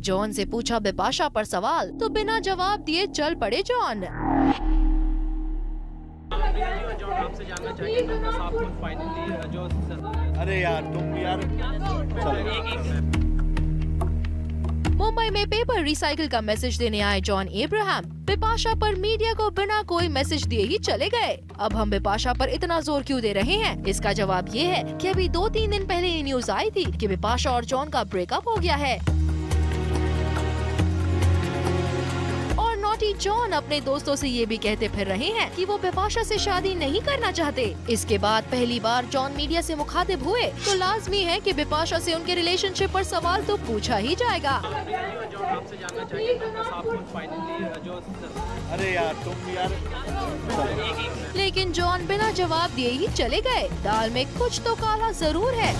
John से पूछा बिपाशा पर सवाल तो बिना जवाब दिए चल पड़े जॉन। आपसे जानना चाहिए फाइनली जो अरे यार तुम यार मुंबई में पेपर रिसाइकिल का मैसेज देने आए जॉन अब्राहम बिपाशा पर मीडिया को बिना कोई मैसेज दिए ही चले गए। अब हम बिपाशा पर इतना जोर क्यों दे रहे हैं? इसका जवाब ये है कि अभी 2-3 दिन पहले ये न्यूज आई थी कि बिपाशा और जॉन का ब्रेकअप हो गया है और नॉटी जॉन अपने दोस्तों से ये भी कहते फिर रहे हैं कि वो बिपाशा से शादी नहीं करना चाहते। इसके बाद पहली बार जॉन मीडिया से मुखातिब हुए तो लाजमी है कि बिपाशा से उनके रिलेशनशिप पर सवाल तो पूछा ही जाएगा। आपसे जानना चाहिए फाइनली जो अरे यार तुम यार लेकिन जॉन बिना जवाब दिए ही चले गए। दाल में कुछ तो काला जरूर है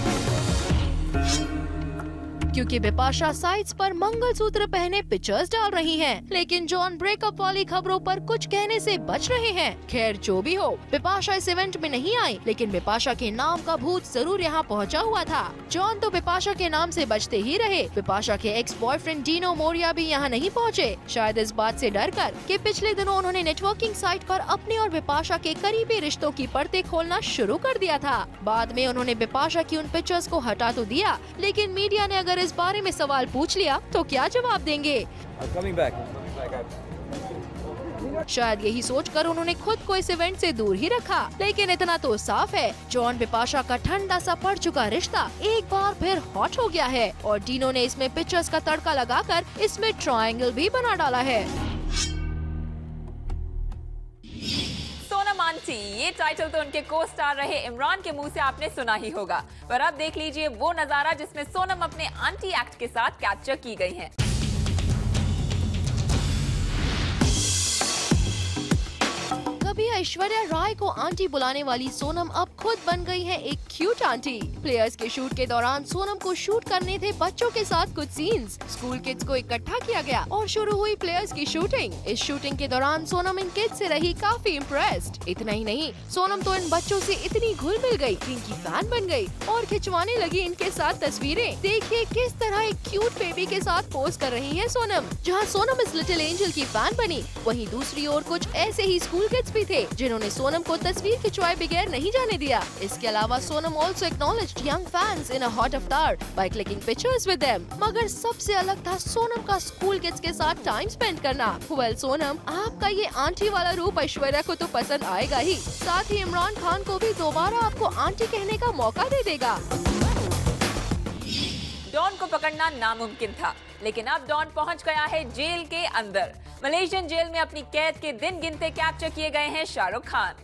क्योंकि बिपाशा साइट्स पर मंगलसूत्र पहने पिक्चर्स डाल रही हैं, लेकिन जॉन ब्रेकअप वाली खबरों पर कुछ कहने से बच रहे हैं। खैर जो भी हो, बिपाशा इस इवेंट में नहीं आई, लेकिन बिपाशा के नाम का भूत जरूर यहाँ पहुँचा हुआ था। जॉन तो बिपाशा के नाम से बचते ही रहे। बिपाशा के एक्स बॉयफ्रेंड डीनो मोरिया भी यहाँ नहीं पहुँचे, शायद इस बात से डर कर कि पिछले दिनों उन्होंने नेटवर्किंग साइट पर अपने और बिपाशा के करीबी रिश्तों की परतें खोलना शुरू कर दिया था। बाद में उन्होंने बिपाशा की उन पिक्चर्स को हटा तो दिया, लेकिन मीडिया ने अगर इस बारे में सवाल पूछ लिया तो क्या जवाब देंगे? शायद यही सोचकर उन्होंने खुद को इस इवेंट से दूर ही रखा। लेकिन इतना तो साफ है, जॉन बिपाशा का ठंडा सा पड़ चुका रिश्ता एक बार फिर हॉट हो गया है और डीनो ने इसमें पिक्चर्स का तड़का लगाकर इसमें ट्रायंगल भी बना डाला है। सोनम आंटी, ये टाइटल तो उनके को स्टार रहे इमरान के मुंह से आपने सुना ही होगा, पर अब देख लीजिए वो नजारा जिसमें सोनम अपने आंटी एक्ट के साथ कैप्चर की गई हैं। कभी ऐश्वर्या राय को आंटी बुलाने वाली सोनम अब खुद बन गई है एक क्यूट आंटी। प्लेयर्स के शूट के दौरान सोनम को शूट करने थे बच्चों के साथ कुछ सीन्स। स्कूल किड्स को इकट्ठा किया गया और शुरू हुई प्लेयर्स की शूटिंग। इस शूटिंग के दौरान सोनम इन किड्स से रही काफी इम्प्रेस्ड। इतना ही नहीं, सोनम तो इन बच्चों से इतनी घुल मिल गई कि इनकी फैन बन गई और खिंचवाने लगी इनके साथ तस्वीरें। देखिए किस तरह एक क्यूट बेबी के साथ पोज कर रही है सोनम। जहाँ सोनम इस लिटिल एंजल की फैन बनी, वहीं दूसरी ओर कुछ ऐसे ही स्कूल किड्स भी थे जिन्होंने सोनम को तस्वीर खिंचवाए बगैर नहीं जाने दिया। इसके अलावा Sonam also acknowledged young fans in a hot avatar by clicking pictures with them। मगर सबसे अलग था सोनम का स्कूल किड्स के साथ टाइम स्पेंड करना। Well, सोनम, आपका ये आंटी वाला रूप ऐश्वर्या को तो पसंद आएगा ही, साथ ही इमरान खान को भी दोबारा आपको आंटी कहने का मौका दे देगा। डॉन को पकड़ना नामुमकिन था, लेकिन अब डॉन पहुंच गया है जेल के अंदर। मलेशियन जेल में अपनी कैद के दिन गिनते कैप्चर किए गए हैं शाहरुख खान।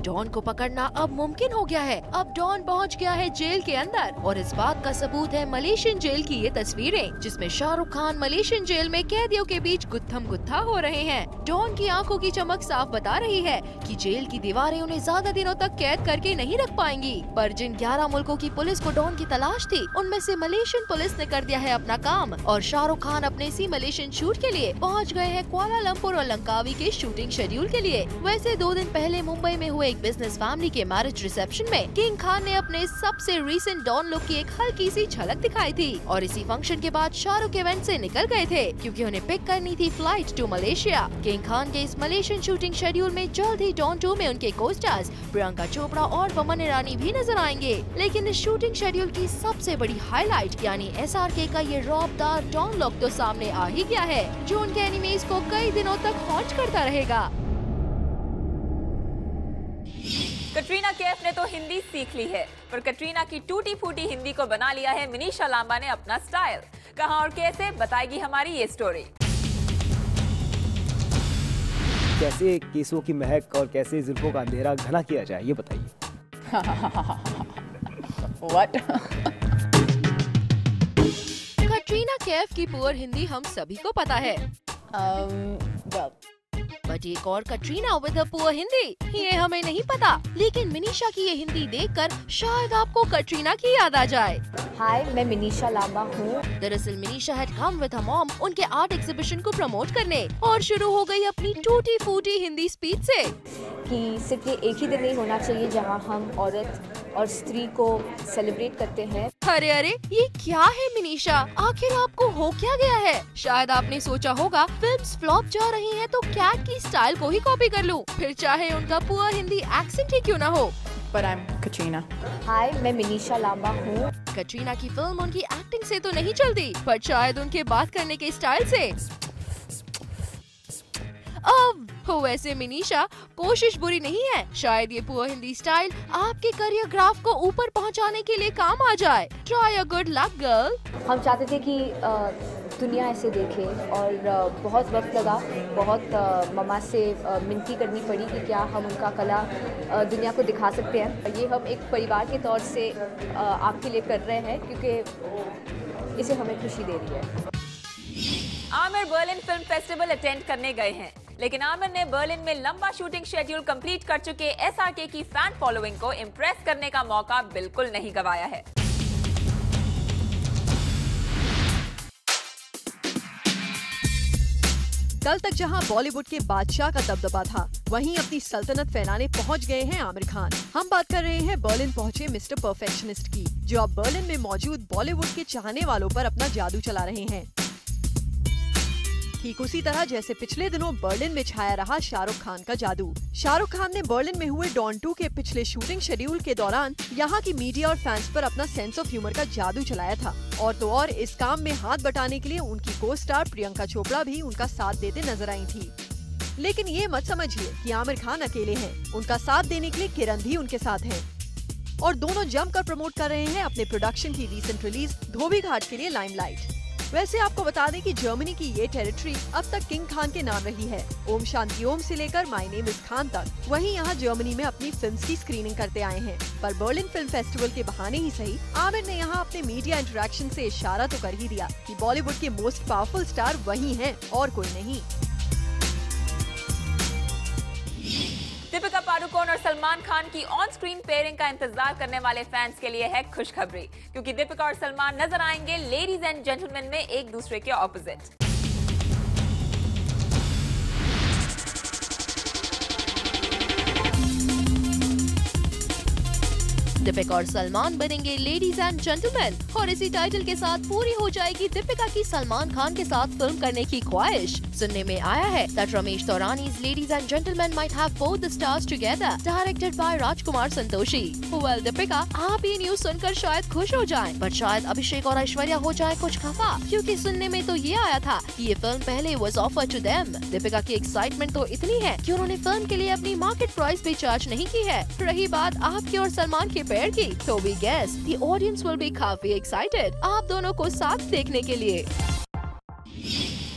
डॉन को पकड़ना अब मुमकिन हो गया है। अब डॉन पहुंच गया है जेल के अंदर और इस बात का सबूत है मलेशियन जेल की ये तस्वीरें, जिसमें शाहरुख खान मलेशियन जेल में कैदियों के बीच गुत्थम गुत्था हो रहे हैं। डॉन की आंखों की चमक साफ बता रही है कि जेल की दीवारें उन्हें ज्यादा दिनों तक कैद करके नहीं रख पाएंगी। पर जिन 11 मुल्कों की पुलिस को डॉन की तलाश थी, उनमें से मलेशियन पुलिस ने कर दिया है अपना काम और शाहरुख खान अपने इसी मलेशियन शूट के लिए पहुँच गए हैं कुआलालंपुर और लंकावी के शूटिंग शेड्यूल के लिए। वैसे 2 दिन पहले मुंबई में हुए एक बिजनेस फैमिली के मैरिज रिसेप्शन में किंग खान ने अपने सबसे रीसेंट डॉन लुक की एक हल्की सी झलक दिखाई थी और इसी फंक्शन के बाद शाहरुख इवेंट से निकल गए थे क्योंकि उन्हें पिक करनी थी flight to Malaysia. King Khan के इस मलेशियन शूटिंग शेड्यूल में जल्द ही डॉन 2 में उनके को स्टार्स प्रियंका चोपड़ा और बमन ईरानी भी नजर आएंगे। लेकिन इस शूटिंग शेड्यूल की सबसे बड़ी हाईलाइट यानी SRK का ये रौबदार डॉन लुक तो सामने आ ही गया है, जो उनके एनिमीज को कई दिनों तक हॉन्ट करता रहेगा। कटरीना कैफ ने तो हिंदी सीख ली है, पर कटरीना की टूटी फूटी हिंदी को बना लिया है मनीषा लांबा ने अपना स्टाइल। कहां और कैसे, बताएगी हमारी ये स्टोरी। कैसे केसों की महक और कैसे जुल्फों का अंधेरा घना किया जाए, ये बताइए। What? कटरीना कैफ की पुअर हिंदी हम सभी को पता है। बट एक और Katrina with a poor Hindi, ये हमें नहीं पता। लेकिन मनीषा की ये हिंदी देखकर शायद आपको कटरीना की याद आ जाए। हाय, मैं मनीषा लांबा हूँ। दरअसल Manisha had come with her mom उनके आर्ट एग्जीबिशन को प्रमोट करने और शुरू हो गई अपनी टूटी फूटी हिंदी स्पीच से कि सिर्फ ये एक ही दिन नहीं होना चाहिए जहाँ हम औरत और स्त्री को सेलिब्रेट करते हैं। अरे अरे, ये क्या है मिनीशा, आखिर आपको हो क्या गया है? शायद आपने सोचा होगा फिल्म्स फ्लॉप जा रही हैं तो कैट की स्टाइल को ही कॉपी कर लूं, फिर चाहे उनका पुअर हिंदी एक्सेंट ही क्यों ना हो। But I'm Katrina. हाय, मैं मिनीशा लांबा हूँ। कटरीना की फिल्म उनकी एक्टिंग से तो नहीं चलती, पर शायद उनके बात करने के स्टाइल से। वैसे मिनीशा, कोशिश बुरी नहीं है, शायद ये पुअर हिंदी स्टाइल आपके करियर ग्राफ को ऊपर पहुंचाने के लिए काम आ जाए। Try a good luck girl. हम चाहते थे कि दुनिया ऐसे देखे और बहुत वक्त लगा, बहुत मम्मा से मिन्नती करनी पड़ी कि क्या हम उनका कला दुनिया को दिखा सकते हैं। ये हम एक परिवार के तौर से आपके लिए कर रहे हैं क्योंकि इसे हमें खुशी दे रही है। Aamir Berlin film festival attend करने गए हैं, लेकिन आमिर ने बर्लिन में लंबा शूटिंग शेड्यूल कंप्लीट कर चुके एसआरके की फैन फॉलोइंग को इम्प्रेस करने का मौका बिल्कुल नहीं गंवाया है। कल तक जहां बॉलीवुड के बादशाह का दबदबा था, वहीं अपनी सल्तनत फैलाने पहुंच गए हैं आमिर खान। हम बात कर रहे हैं बर्लिन पहुंचे मिस्टर परफेक्शनिस्ट की, जो अब बर्लिन में मौजूद बॉलीवुड के चाहने वालों पर अपना जादू चला रहे हैं। ठीक उसी तरह जैसे पिछले दिनों बर्लिन में छाया रहा शाहरुख खान का जादू। शाहरुख खान ने बर्लिन में हुए डॉन 2 के पिछले शूटिंग शेड्यूल के दौरान यहाँ की मीडिया और फैंस पर अपना सेंस ऑफ ह्यूमर का जादू चलाया था। और तो और इस काम में हाथ बटाने के लिए उनकी को स्टार प्रियंका चोपड़ा भी उनका साथ देते नजर आई थी। लेकिन ये मत समझिए कि आमिर खान अकेले हैं, उनका साथ देने के लिए किरण भी उनके साथ हैं। और दोनों जमकर प्रमोट कर रहे हैं अपने प्रोडक्शन की रीसेंट रिलीज धोबी घाट के लिए लाइमलाइट। वैसे आपको बता दें कि जर्मनी की ये टेरिटरी अब तक किंग खान के नाम रही है। ओम शांति ओम से लेकर माय नेम इज खान तक वहीं यहाँ जर्मनी में अपनी फिल्म्स की स्क्रीनिंग करते आए हैं। पर बर्लिन फिल्म फेस्टिवल के बहाने ही सही, आमिर ने यहाँ अपने मीडिया इंटरेक्शन से इशारा तो कर ही दिया कि बॉलीवुड के मोस्ट पावरफुल स्टार वही हैं और कोई नहीं। दीपिका पादुकोण और सलमान खान की ऑन स्क्रीन पेयरिंग का इंतजार करने वाले फैंस के लिए है खुशखबरी, क्योंकि दीपिका और सलमान नजर आएंगे लेडीज एंड जेंटलमैन में एक दूसरे के ऑपोजिट। दीपिका और सलमान बनेंगे लेडीज एंड जेंटलमैन, और इसी टाइटल के साथ पूरी हो जाएगी दीपिका की सलमान खान के साथ फिल्म करने की ख्वाहिश। सुनने में आया है that Ramesh तौरानी's Ladies and Gentlemen might have both the stars together, directed by Rajkumar Santoshi. Well, Deepika, आप ये न्यूज सुनकर शायद खुश हो जाएं, पर शायद अभिषेक और ऐश्वर्या हो जाए कुछ खफा, क्योंकि सुनने में तो ये आया था कि ये फिल्म पहले was offered to them। Deepika की एक्साइटमेंट तो इतनी है कि उन्होंने फिल्म के लिए अपनी मार्केट प्राइस भी चार्ज नहीं की है। रही बात आपकी और सलमान के पेयर की, तो we guess the audience will be काफी excited आप दोनों को साथ देखने के लिए।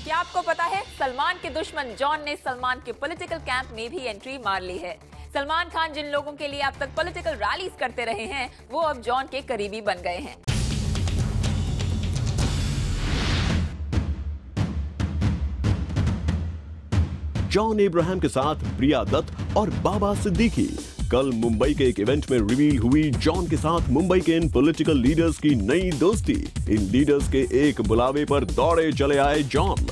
क्या आपको पता है, सलमान के दुश्मन जॉन ने सलमान के पॉलिटिकल कैंप में भी एंट्री मार ली है। सलमान खान जिन लोगों के लिए अब तक पॉलिटिकल रैलीज करते रहे हैं, वो अब जॉन के करीबी बन गए हैं। जॉन इब्राहिम के साथ प्रिया दत्त और बाबा सिद्दीकी कल मुंबई के एक इवेंट में रिवील हुई। जॉन के साथ मुंबई के इन पॉलिटिकल लीडर्स की नई दोस्ती। इन लीडर्स के एक बुलावे पर दौड़े चले आए जॉन।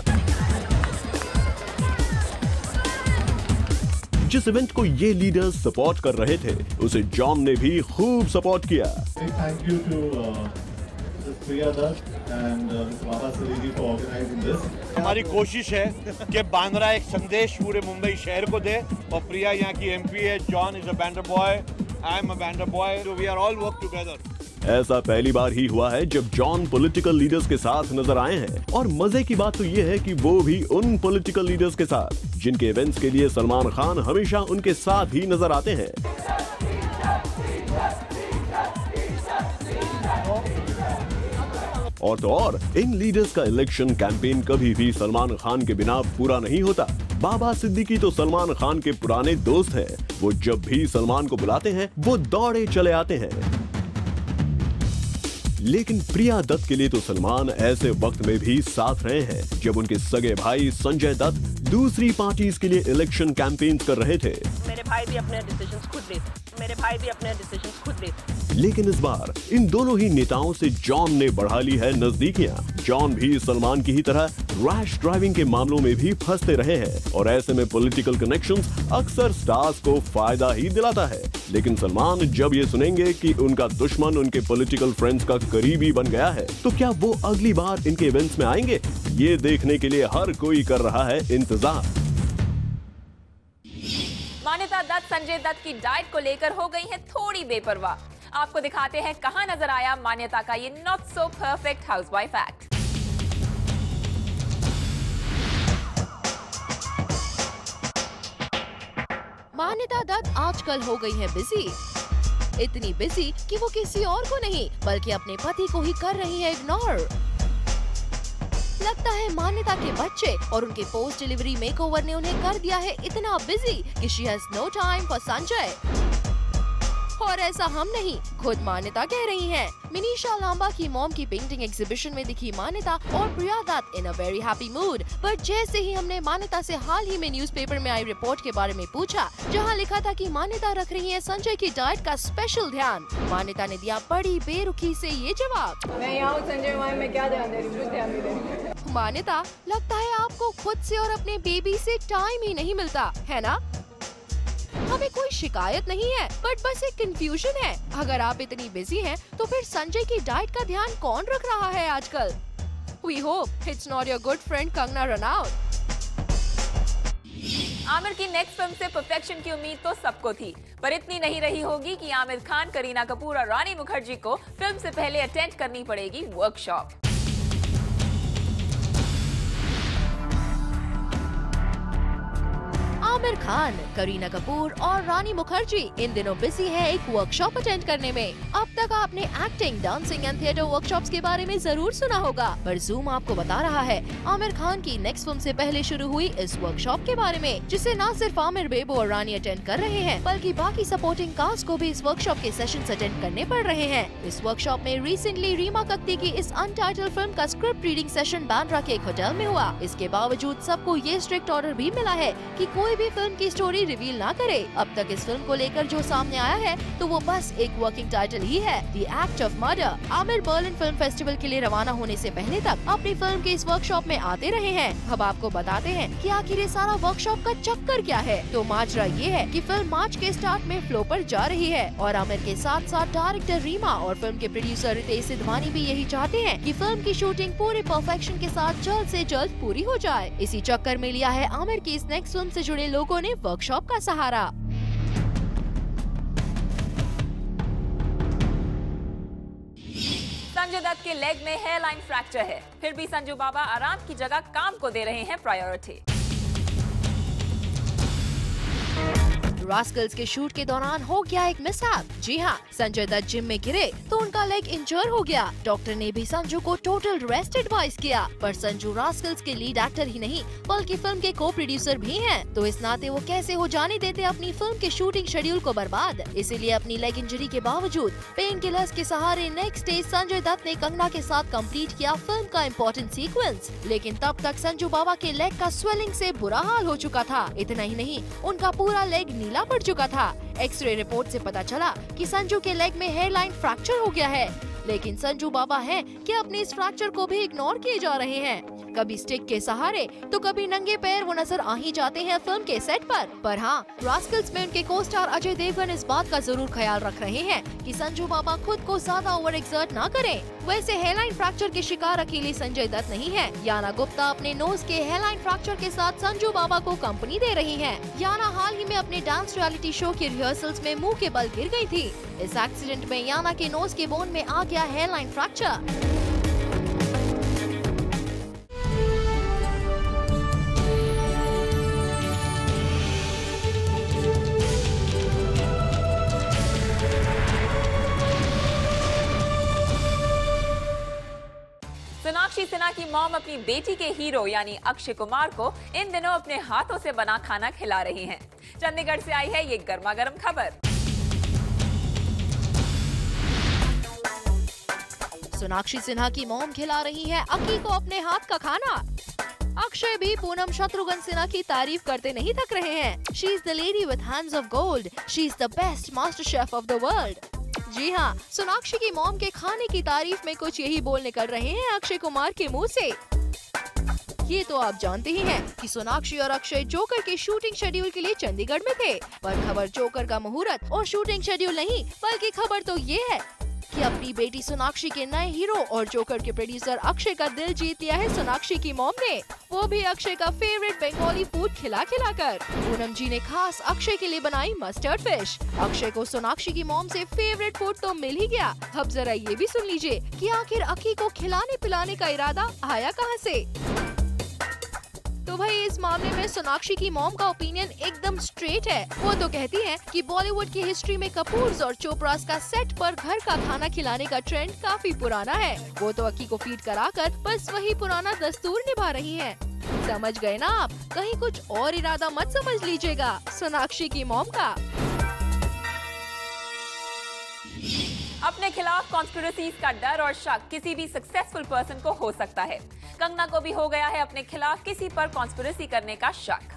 जिस इवेंट को ये लीडर्स सपोर्ट कर रहे थे, उसे जॉन ने भी खूब सपोर्ट किया। Thank you to Priya Dutt and Baba Siddiki for organizing this. हमारी कोशिश है कि बांद्रा एक संदेश पूरे मुंबई शहर को दे, और प्रिया यहाँ की एमपी है, John is a bender boy, I am a bender boy, so we are all work together। ऐसा पहली बार ही हुआ है जब जॉन पॉलिटिकल लीडर्स के साथ नजर आए हैं, और मजे की बात तो ये है कि वो भी उन पॉलिटिकल लीडर्स के साथ जिनके इवेंट्स के लिए सलमान खान हमेशा उनके साथ ही नजर आते हैं। और तो और इन लीडर्स का इलेक्शन कैंपेन कभी भी सलमान खान के बिना पूरा नहीं होता। बाबा सिद्दीकी तो सलमान खान के पुराने दोस्त हैं। वो जब भी सलमान को बुलाते हैं, वो दौड़े चले आते हैं। लेकिन प्रिया दत्त के लिए तो सलमान ऐसे वक्त में भी साथ रहे हैं जब उनके सगे भाई संजय दत्त दूसरी पार्टीज के लिए इलेक्शन कैंपेन कर रहे थे। मेरे भाई भी अपने डिसीजंस खुद लेते, मेरे भाई भी अपने डिसीजंस खुद लेते। लेकिन इस बार इन दोनों ही नेताओं से जॉन ने बढ़ा ली है नजदीकियां। जॉन भी सलमान की ही तरह रैश ड्राइविंग के मामलों में भी फंसते रहे हैं, और ऐसे में पॉलिटिकल कनेक्शंस अक्सर स्टार्स को फायदा ही दिलाता है। लेकिन सलमान जब ये सुनेंगे कि उनका दुश्मन उनके पॉलिटिकल फ्रेंड्स का करीबी बन गया है, तो क्या वो अगली बार इनके इवेंट्स में आएंगे? ये देखने के लिए हर कोई कर रहा है इंतजार। मान्यता दत्त संजय दत्त की डाइट को लेकर हो गई है थोड़ी बेपरवाह। आपको दिखाते हैं कहां नजर आया मान्यता का ये not so perfect housewife act. मान्यता दत्त आजकल हो गई है बिजी, इतनी बिजी कि वो किसी और को नहीं बल्कि अपने पति को ही कर रही है इग्नोर। लगता है मान्यता के बच्चे और उनके पोस्ट डिलीवरी मेकओवर ने उन्हें कर दिया है इतना बिजी कि she has no time for Sanjay. और ऐसा हम नहीं, खुद मान्यता कह रही हैं। मिनीषा लांबा की मॉम की पेंटिंग एग्जीबिशन में दिखी मान्यता और Priya Dutt in a very happy mood. But जैसे ही हमने मान्यता से हाल ही में न्यूज़पेपर में आई रिपोर्ट के बारे में पूछा, जहां लिखा था कि मान्यता रख रही है संजय की डाइट का स्पेशल ध्यान, मान्यता ने दिया बड़ी बेरुखी से ये जवाब, मैं यहाँ संजय में क्या ध्यान दे रही हूँ, कुछ ध्यान नहीं दे रही। मान्यता, लगता है आपको खुद से और अपने बेबी से टाइम ही नहीं मिलता है ना? हमें कोई शिकायत नहीं है, बट बस एक कंफ्यूजन है। अगर आप इतनी बिजी हैं, तो फिर संजय की डाइट का ध्यान कौन रख रहा है आजकल? We hope it's not your good friend Kangana Ranaut. Aamir की नेक्स्ट फिल्म से परफेक्शन की उम्मीद तो सबको थी, पर इतनी नहीं रही होगी कि आमिर खान, करीना कपूर और रानी मुखर्जी को फिल्म से पहले अटेंड करनी पड़ेगी वर्कशॉप। आमिर खान, करीना कपूर और रानी मुखर्जी इन दिनों बिजी है एक वर्कशॉप अटेंड करने में। अब तक आपने acting, dancing and theatre workshops के बारे में जरूर सुना होगा, पर जूम आपको बता रहा है आमिर खान की नेक्स्ट फिल्म से पहले शुरू हुई इस वर्कशॉप के बारे में, जिसे न सिर्फ आमिर, बेबो और रानी अटेंड कर रहे हैं, बल्कि बाकी सपोर्टिंग कास्ट को भी इस वर्कशॉप के सेशंस अटेंड करने पड़ रहे हैं। इस वर्कशॉप में रिसेंटली रीमा कत्ती की इस अनटाइटल्ड फिल्म का स्क्रिप्ट रीडिंग सेशन बांद्रा के एक होटल में हुआ। इसके बावजूद सबको ये स्ट्रिक्ट ऑर्डर भी मिला है कि कोई भी फिल्म की स्टोरी रिवील ना करे। अब तक इस फिल्म को लेकर जो सामने आया है तो वो बस एक वर्किंग टाइटल ही है, the act of murder. Aamir Berlin film festival के लिए रवाना होने से पहले तक अपनी फिल्म के इस वर्कशॉप में आते रहे हैं। अब आपको बताते हैं कि आखिर ये सारा वर्कशॉप का चक्कर क्या है। तो माजरा ये है कि फिल्म मार्च के स्टार्ट में फ्लो पर जा रही है और आमिर के साथ साथ डायरेक्टर रीमा और फिल्म के प्रोड्यूसर रितेश सिद्धवानी भी यही चाहते हैं कि फिल्म की शूटिंग पूरे परफेक्शन के साथ जल्द से जल्द पूरी हो जाए। इसी चक्कर में लिया है आमिर की इस नेक्स्ट फिल्म से जुड़े लोगों ने वर्कशॉप का सहारा। संजय दत्त के लेग में हेयरलाइन फ्रैक्चर है, फिर भी संजू बाबा आराम की जगह काम को दे रहे हैं प्रायोरिटी। रास्कल्स के शूट के दौरान हो गया एक मिसहैप। जी हाँ, संजय दत्त जिम में गिरे तो उनका लेग इंजर हो गया। डॉक्टर ने भी संजू को टोटल रेस्ट एडवाइस किया, पर संजू रास्कल्स के लीड एक्टर ही नहीं बल्कि फिल्म के को प्रोड्यूसर भी हैं। तो इस नाते वो कैसे हो जाने देते अपनी फिल्म के शूटिंग शेड्यूल को बर्बाद। इसीलिए अपनी लेग इंजरी के बावजूद पेन किलर्स के सहारे नेक्स्ट डे संजय दत्त ने कंगना के साथ कंप्लीट किया फिल्म का इम्पोर्टेंट सीक्वेंस। लेकिन तब तक संजू बाबा के लेग का स्वेलिंग से बुरा हाल हो चुका था। इतना ही नहीं, उनका पूरा लेग नीला पड़ चुका था। एक्सरे रिपोर्ट से पता चला कि संजू के लेग में हेयरलाइन फ्रैक्चर हो गया है। लेकिन संजू बाबा हैं कि अपने इस फ्रैक्चर को भी इग्नोर किए जा रहे हैं। कभी स्टिक के सहारे तो कभी नंगे पैर वो नजर आ ही जाते हैं फिल्म के सेट पर हाँ, रास्कल्स में उनके को स्टार अजय देवगन इस बात का जरूर ख्याल रख रहे हैं कि संजू बाबा खुद को ज्यादा ओवर एक्सर्ट ना करें। वैसे हेयरलाइन फ्रैक्चर के शिकार अकेले संजय दत्त नहीं है। याना गुप्ता अपने नोज के हेयरलाइन फ्रैक्चर के साथ संजू बाबा को कंपनी दे रही हैं। याना हाल ही में अपने डांस रियलिटी शो की रिहर्सल्स में मुंह के बल गिर गई थी। इस एक्सीडेंट में याना के नोज के बोन में आ गया हेयरलाइन फ्रैक्चर। सोनाक्षी सिन्हा की मॉम अपनी बेटी के हीरो यानी अक्षय कुमार को इन दिनों अपने हाथों से बना खाना खिला रही हैं। चंडीगढ़ से आई है ये गर्मा-गर्म खबर। सोनाक्षी सिन्हा की मॉम खिला रही है अक्की को अपने हाथ का खाना। अक्षय भी पूनम शत्रुघ्न सिन्हा की तारीफ करते नहीं थक रहे हैं। She is the lady with hands of gold, she is the best master chef of the world. जी हाँ, सोनाक्षी की मॉम के खाने की तारीफ में कुछ यही बोल निकल रहे हैं अक्षय कुमार के मुंह से। ये तो आप जानते ही हैं कि सोनाक्षी और अक्षय जोकर के शूटिंग शेड्यूल के लिए चंडीगढ़ में थे, पर खबर जोकर का मुहूर्त और शूटिंग शेड्यूल नहीं, बल्कि खबर तो ये है कि अपनी बेटी सोनाक्षी के नए हीरो और जोकर के प्रोड्यूसर अक्षय का दिल जीत लिया है सोनाक्षी की मॉम ने, वो भी अक्षय का फेवरेट बंगाली फूड खिला कर। पूनम जी ने खास अक्षय के लिए बनाई मस्टर्ड फिश। अक्षय को सोनाक्षी की मॉम से फेवरेट फूड तो मिल ही गया। अब जरा ये भी सुन लीजिए कि आखिर अक्की को खिलाने पिलाने का इरादा आया कहाँ से। तो भाई इस मामले में सोनाक्षी की मॉम का ओपिनियन एकदम स्ट्रेट है। वो तो कहती हैं कि बॉलीवुड की हिस्ट्री में कपूर्स और चोपड़ास का सेट पर घर का खाना खिलाने का ट्रेंड काफी पुराना है। वो तो अक्की को फीड कराकर बस वही पुराना दस्तूर निभा रही हैं। समझ गए ना आप? कहीं कुछ और इरादा मत समझ लीजिएगा सोनाक्षी की मॉम का। अपने खिलाफ कॉन्स्पिरेसीज का डर और शक किसी भी सक्सेसफुल पर्सन को हो सकता है। कंगना को भी हो गया है अपने खिलाफ किसी पर कॉन्स्पिरेसी करने का शक।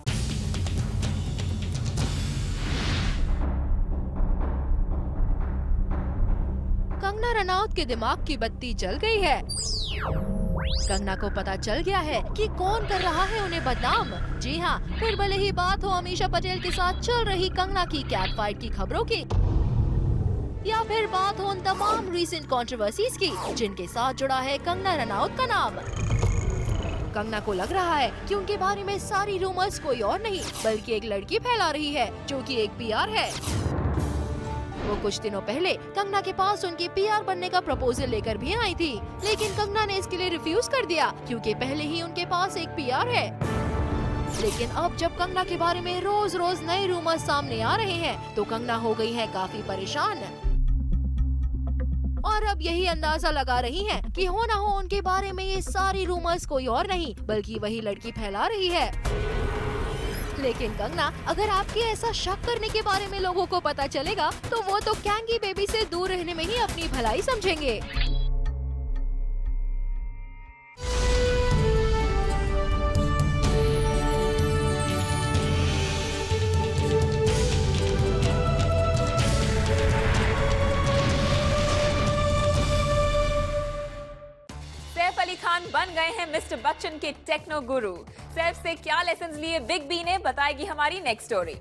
कंगना रनौत के दिमाग की बत्ती जल गई है। कंगना को पता चल गया है कि कौन कर रहा है उन्हें बदनाम। जी हाँ, फिर भले ही बात हो अमीषा पटेल के साथ चल रही कंगना की कैट फाइट की खबरों की, या फिर बात हो उन तमाम रीसेंट कंट्रोवर्सीज की जिनके साथ जुड़ा है कंगना रनौत का नाम। कंगना को लग रहा है कि उनके बारे में सारी रूमर्स कोई और नहीं बल्कि एक लड़की फैला रही है जो कि एक पीआर है। वो कुछ दिनों पहले कंगना के पास उनकी पीआर बनने का प्रपोजल लेकर भी आई थी, लेकिन कंगना ने इसके लिए रिफ्यूज कर दिया क्योंकि पहले ही उनके पास एक पीआर है। लेकिन अब जब कंगना के बारे में रोज रोज नए रूमर्स सामने आ रहे हैं तो कंगना हो गई है काफी परेशान और अब यही अंदाजा लगा रही हैं कि हो ना हो उनके बारे में ये सारी रूमर्स कोई और नहीं बल्कि वही लड़की फैला रही है। लेकिन कंगना, अगर आपके ऐसा शक करने के बारे में लोगों को पता चलेगा तो वो तो कैंगी बेबी से दूर रहने में ही अपनी भलाई समझेंगे। सैफ अली खान बन गए हैं मिस्टर बच्चन के टेक्नो गुरु। सैफ से क्या लेसन्स लिए बिग बी ने, बताएगी हमारी नेक्स्ट स्टोरी।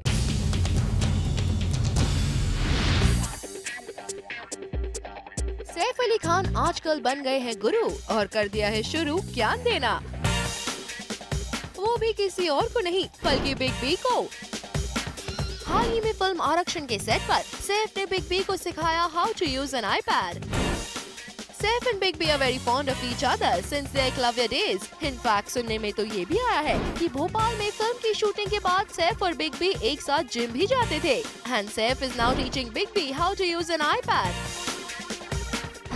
सैफ अली खान आजकल बन गए हैं गुरु और कर दिया है शुरू ज्ञान देना, वो भी किसी और को नहीं बल्कि बिग बी को। हाल ही में फिल्म आरक्षण के सेट पर सैफ ने बिग बी को सिखाया how to use an iPad। Saif and Big B are very fond of each other since their Clavia days. In fact, सुनने में तो ये भी आया है कि भोपाल में फिल्म की शूटिंग के बाद सैफ और Big B एक साथ जिम भी जाते थे। And Saif is now teaching Big B how to use an iPad.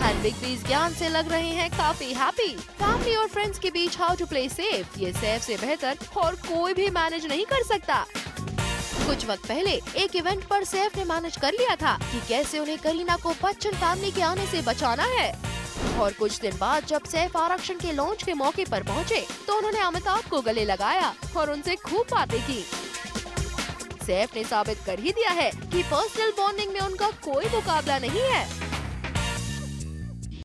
And Big B इस ज्ञान से लग रहे हैं काफी हैप्पी। फैमिली और फ्रेंड्स के बीच हाउ टू प्ले सेफ ये सैफ से बेहतर और कोई भी मैनेज नहीं कर सकता। कुछ वक्त पहले एक इवेंट पर सैफ ने मैनेज कर लिया था कि कैसे उन्हें करीना को बच्चन फैमिली के आने से बचाना है। और कुछ दिन बाद जब सैफ आरक्षण के लॉन्च के मौके पर पहुंचे तो उन्होंने अमिताभ को गले लगाया और उनसे खूब बातें की। सैफ ने साबित कर ही दिया है कि पर्सनल बॉन्डिंग में उनका कोई मुकाबला नहीं है।